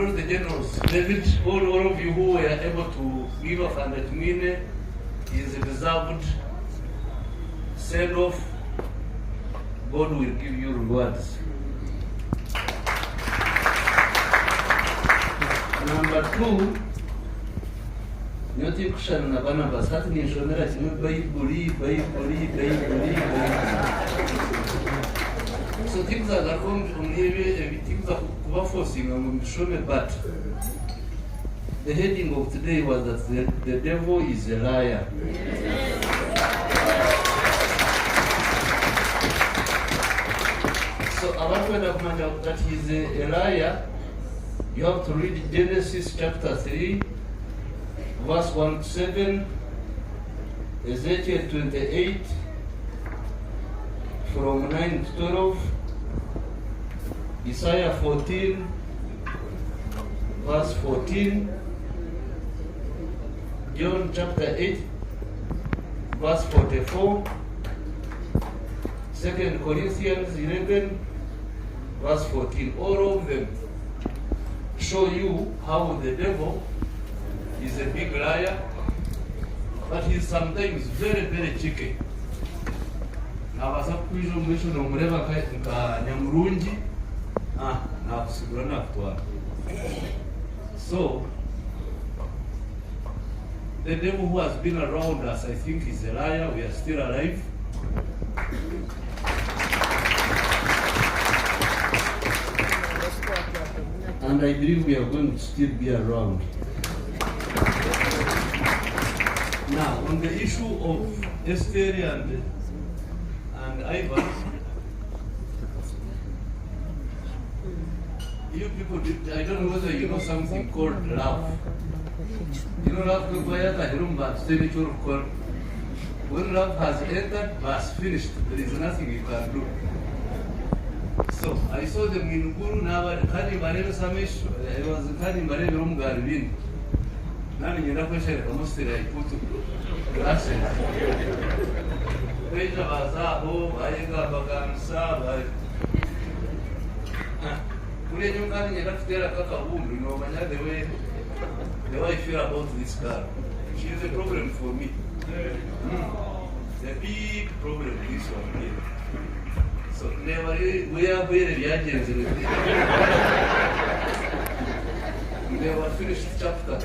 all the generals, David, all of you who were able to give a Fandatumine is a deserved send-off. God will give you rewards. Number 2, nyoti kushana na Barnabas hati nishonera chime Bible. So things are going from here, things are forcing on Shome, but the heading of today was that the devil is a liar. So I want to find out that he's a liar. You have to read Genesis chapter 3, verse 1 to 7, Ezekiel 28, from 9 to 12, Isaiah 14, verse 14, John chapter 8, verse 44, 2 Corinthians 11, verse 14. All of them show you how the devil is a big liar, but he's sometimes very, very cheeky. Nabasakuizo mwisho na umureva ka nyamurungi na kusigura na kutwara. So the devil who has been around us, I think, is a liar. We are still alive. And I believe we are going to still be around. Now, on the issue of Esther and Ivan, you people, I don't know whether you know something called love. You know love, when love has entered, has finished, there is nothing you can do. So I saw them in Guru Nava, Kani Mareva Samish, I was Kani Mareva Rumgarvin. Nani in a question, almost I put glasses. Peja Bazaho, Ayega Bagansa, Kule Jungani in a Kaka, you know, the way I feel about this girl. She is a problem for me. A big problem, this one here. So never we are very reactions. Never finished chapter.